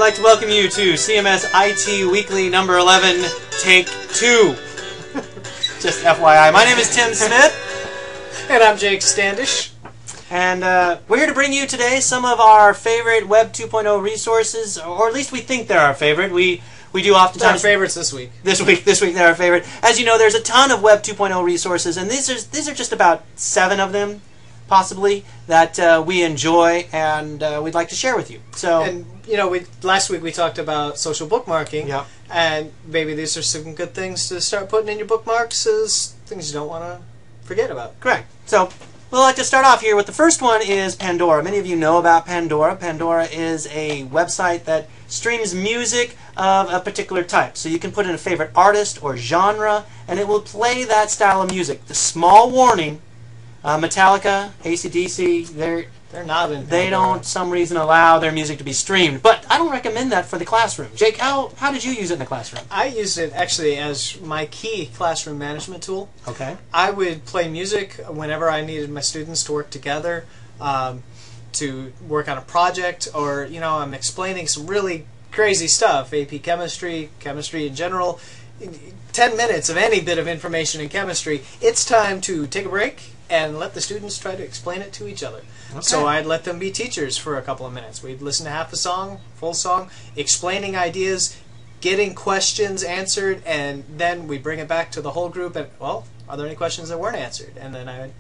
like to welcome you to CMS IT Weekly number 11, Take 2. Just FYI. My name is Tim Smith. And I'm Jake Standish. And we're here to bring you today some of our favorite Web 2.0 resources, or at least we think they're our favorite. We do oftentimes... They're our favorites this week. This week they're our favorite. As you know, there's a ton of Web 2.0 resources, and these are just about 7 of them, possibly, that we enjoy and we'd like to share with you. So, and you know, last week we talked about social bookmarking, yeah, and maybe these are some good things to start putting in your bookmarks as things you don't want to forget about. Correct. So we'd like to start off here with the first one is Pandora. Many of you know about Pandora. Pandora is a website that streams music of a particular type. So you can put in a favorite artist or genre, and it will play that style of music. The small warning, Metallica, AC/DC, they're not in Pandora. They don't, some reason, allow their music to be streamed. But I don't recommend that for the classroom. Jake, how did you use it in the classroom? I used it actually as my key classroom management tool. Okay. I would play music whenever I needed my students to work together, to work on a project, or, you know, I'm explaining some really crazy stuff, AP chemistry, chemistry in general. 10 minutes of any bit of information in chemistry, it's time to take a break and let the students try to explain it to each other. Okay. So I'd let them be teachers for a couple of minutes. We'd listen to half a song, full song, explaining ideas, getting questions answered, and then we bring it back to the whole group and, well, are there any questions that weren't answered? And then I would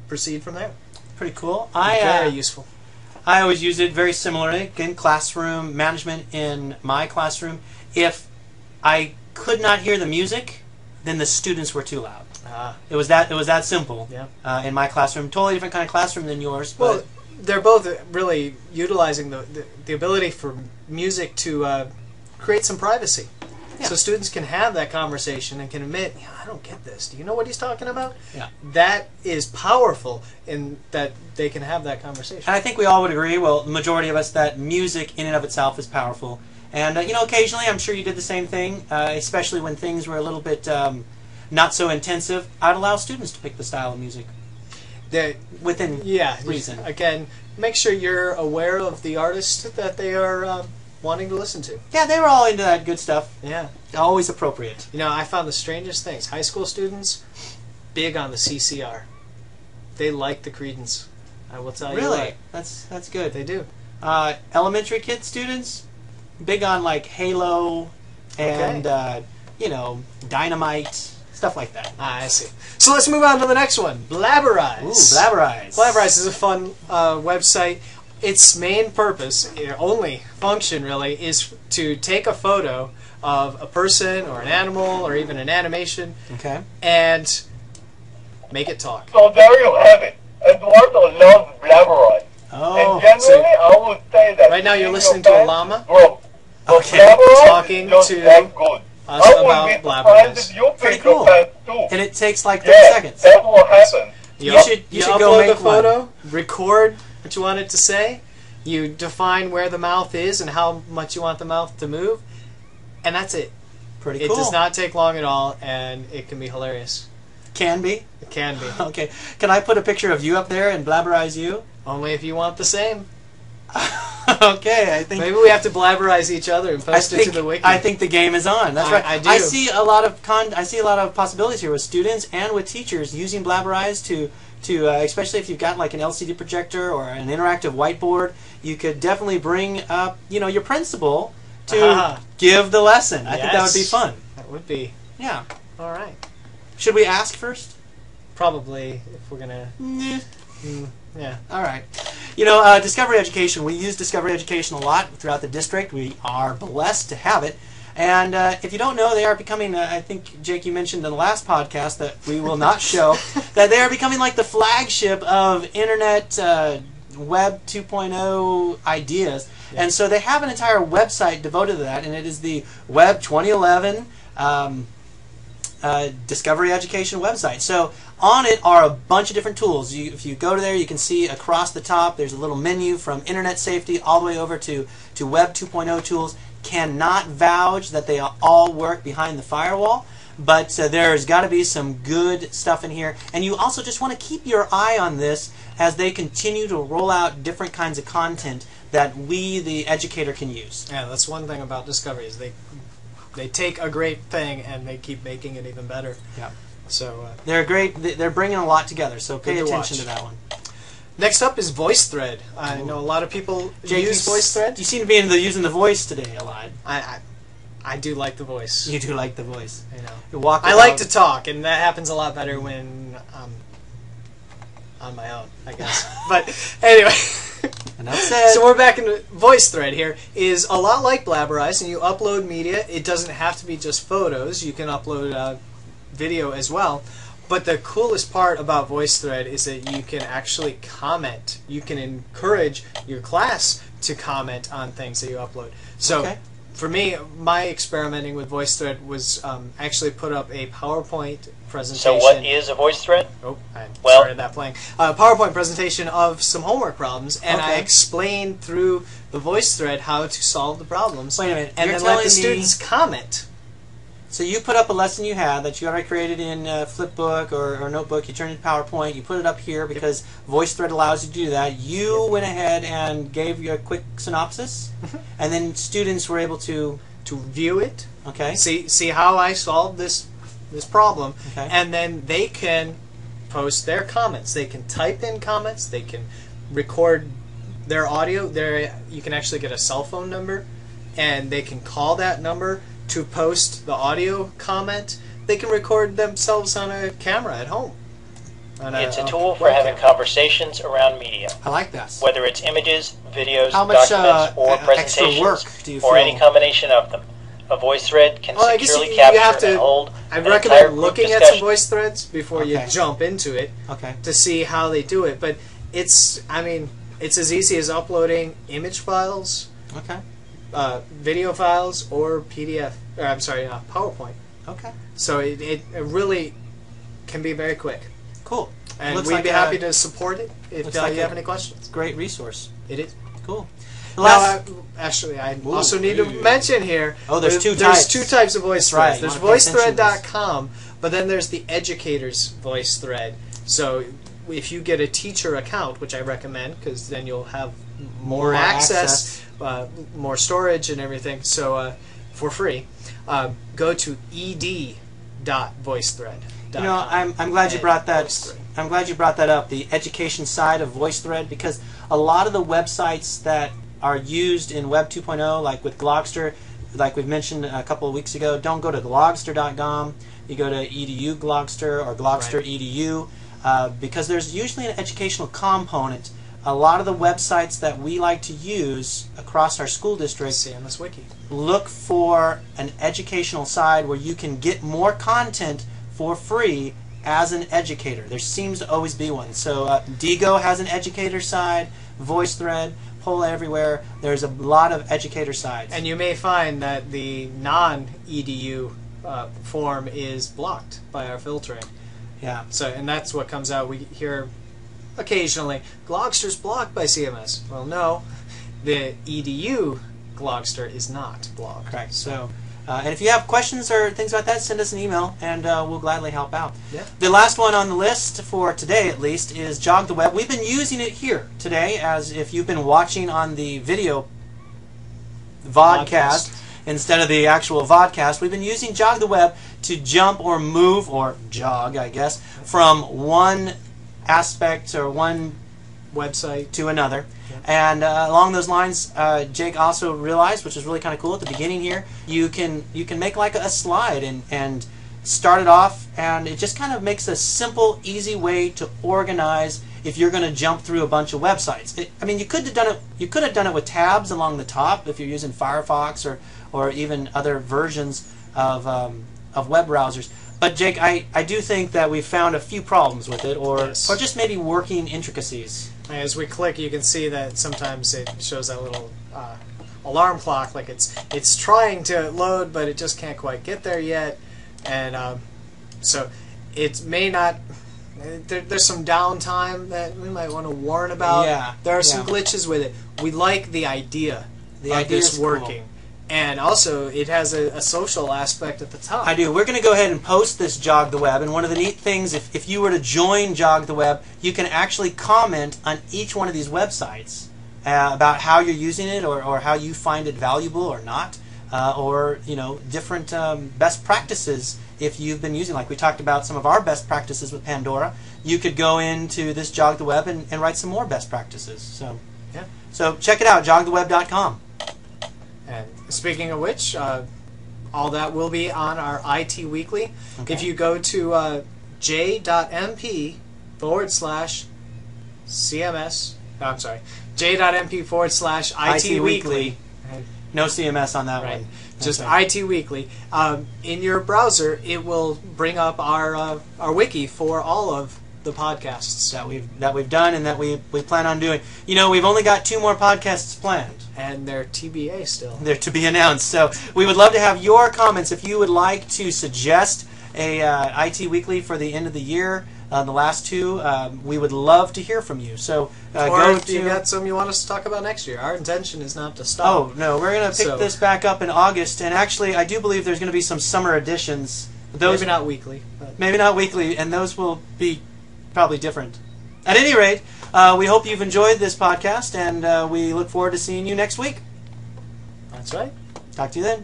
proceed from there. Pretty cool. Very useful. I always use it very similarly in classroom management in my classroom. If I could not hear the music, then the students were too loud. It was that simple. Yeah. In my classroom, totally different kind of classroom than yours. But well, they're both really utilizing the ability for music to create some privacy. Yeah. So students can have that conversation and can admit, yeah, I don't get this. Do you know what he's talking about? Yeah. That is powerful in that they can have that conversation. And I think we all would agree, well, the majority of us, that music in and of itself is powerful. And, you know, occasionally, I'm sure you did the same thing, especially when things were a little bit not so intensive. I'd allow students to pick the style of music within reason. Again, make sure you're aware of the artist that they are wanting to listen to. Yeah, they were all into that good stuff. Yeah. Always appropriate. You know, I found the strangest things. High school students, big on the CCR. They like the Creedence. I will tell you what. Really? That's good. They do. Elementary kid students, big on like Halo and you know, Dynamite, stuff like that. I see. So let's move on to the next one. Blabberize. Ooh, Blabberize. Blabberize is a fun website. Its main purpose, only function really, is to take a photo of a person or an animal or even an animation, and make it talk. So there you have it. Eduardo loves Blabberize. Oh, and generally, I would say that right now you're listening to a llama talking to us about Blabberize. Pretty cool. And it takes like 30 seconds. That's what happens. You should go make the photo, one. record what you want it to say, you define where the mouth is and how much you want the mouth to move, and that's it. Pretty cool. It does not take long at all, and it can be hilarious. Can be? It can be. Okay. Can I put a picture of you up there and Blabberize you? Only if you want the same. Okay, I think maybe we have to Blabberize each other and post it to the wiki. I think the game is on. That's right. I do. I see a lot of possibilities here with students and with teachers using Blabberize to especially if you've got like an LCD projector or an interactive whiteboard, you could definitely bring up, you know, your principal to give the lesson. I think that would be fun. That would be. Yeah. All right. Should we ask first? Probably, if we're gonna. Yeah. All right. You know, Discovery Education. We use Discovery Education a lot throughout the district. We are blessed to have it. And if you don't know, they are becoming, I think, Jake, you mentioned in the last podcast that we will not show, that they are becoming like the flagship of Internet Web 2.0 ideas. Yeah. And so they have an entire website devoted to that, and it is the Web 2011 Discovery Education website. So on it are a bunch of different tools. If you go to there, you can see across the top, there's a little menu from Internet Safety all the way over to Web 2.0 tools. Cannot vouch that they all work behind the firewall, but there's got to be some good stuff in here. And you also just want to keep your eye on this as they continue to roll out different kinds of content that we, the educator, can use. Yeah, that's one thing about Discovery is they take a great thing and they keep making it even better. Yeah. So they're great. They're bringing a lot together. So pay Good to attention watch. to that one. next up is VoiceThread. I know a lot of people use VoiceThread. You seem to be using the voice today a lot. I do like the voice. You do like the voice. You know. You walk I like to talk, and that happens a lot better when I'm on my own, I guess. But anyway. Enough said. So we're back in VoiceThread here. Is a lot like Blabberize, and you upload media. It doesn't have to be just photos. You can upload video as well. But the coolest part about VoiceThread is that you can actually comment. You can encourage your class to comment on things that you upload. So okay. For me, my experimenting with VoiceThread was actually put up a PowerPoint presentation. So what is a VoiceThread? Oh, I started that playing. PowerPoint presentation of some homework problems, and I Okay. explained through the VoiceThread how to solve the problems. Wait a minute. And You're then let telling the me- students comment. So you put up a lesson you had that you already created in Flipbook or Notebook. You turned it into PowerPoint. You put it up here because VoiceThread allows you to do that. You went ahead and gave you a quick synopsis, and then students were able to View it, okay. see how I solved this problem, Okay. and then they can post their comments. They can type in comments. They can record their audio. You can actually get a cell phone number, and they can call that number to post the audio comment. They can record themselves on a camera at home. It's a tool for having conversations around media, I like that. whether it's images, videos, How much documents, or extra presentations, work do you or feel? any combination of them. A VoiceThread can Well, I guess securely you capture have to- and hold I an entire recommend group looking at discussion. some voice threads before you Okay. jump into it Okay. to see how they do it. But it's as easy as uploading image files, Okay. video files, or PDF. Or, I'm sorry, PowerPoint. Okay. So it really can be very quick. Cool. And Looks we'd like be happy to support it if looks you like have a- any questions. Great resource. It is. Cool. Now, actually, I Ooh, also need to ooh. mention here. Oh, there's two There's types. two types of voice That's right. threads. There's You wanna pay attention to this. voicethread.com, but then there's the educator's voice thread. So if you get a teacher account, which I recommend, because then you'll have more access, more storage, and everything. So for free, go to ed.voicethread.com. You know, I'm glad you brought that. I'm glad you brought that up. The education side of VoiceThread, because a lot of the websites that are used in Web 2.0, like with Glogster, like we've mentioned a couple of weeks ago, don't go to glogster.com. You go to edu Glogster or Glogster Right. edu, because there's usually an educational component. A lot of the websites that we like to use across our school district See on this wiki. look for an educational side where you can get more content for free as an educator. There seems to always be one. So Digo has an educator side, VoiceThread, Poll Everywhere. There's a lot of educator sides. And you may find that the non-edu form is blocked by our filtering. yeah. So, and that's what comes out. We hear occasionally, Glogster's blocked by CMS. Well, no, the edu Glogster is not blocked. Correct. So, and if you have questions or things like that, send us an email, and we'll gladly help out. Yeah. The last one on the list for today, at least, is Jog the Web. We've been using it here today, as if you've been watching on the video vodcast instead of the actual vodcast. We've been using Jog the Web to jump or move, or jog, I guess, from one aspect or one Website. to another. And along those lines, Jake also realized, which is really kind of cool at the beginning here, you can make like a slide and start it off, and it just kind of makes a simple, easy way to organize if you're going to jump through a bunch of websites. I mean, you could have done it. You could have done it with tabs along the top if you're using Firefox or even other versions of web browsers. But Jake, I do think that we found a few problems with it, or Yes. or just maybe working intricacies. As we click, you can see that sometimes it shows that little alarm clock, like it's trying to load, but it just can't quite get there yet. And so it may not. There's some downtime that we might want to warn about. Yeah, There are some yeah. glitches with it. We like the idea of idea this is cool. working. And also, it has a social aspect at the top. I do. We're going to go ahead and post this Jog the Web, and one of the neat things, if you were to join Jog the Web, you can actually comment on each one of these websites. about how you're using it, or how you find it valuable or not, or different best practices if you've been using. Like we talked about some of our best practices with Pandora. You could go into this Jog the Web and write some more best practices. So yeah. So check it out, jogtheweb.com. And speaking of which, all that will be on our IT Weekly. Okay. If you go to j.mp/CMS, I'm sorry, j.mp/IT Weekly. No CMS on that Right. one. Just Okay. IT Weekly. In your browser, it will bring up our wiki for all of the podcasts that we've done and that we plan on doing. We've only got 2 more podcasts planned. and they're TBA still. They're to be announced. So we would love to have your comments. If you would like to suggest a IT Weekly for the end of the year, the last 2, we would love to hear from you. So Or go if you to. got some you want us to talk about next year. Our intention is not to stop. Oh no, we're going to pick So- this back up in August, and actually, I do believe there's going to be some summer editions. Those Maybe not weekly. But maybe not weekly, and those will be probably different. At any rate, we hope you've enjoyed this podcast, and we look forward to seeing you next week. that's right. Talk to you then.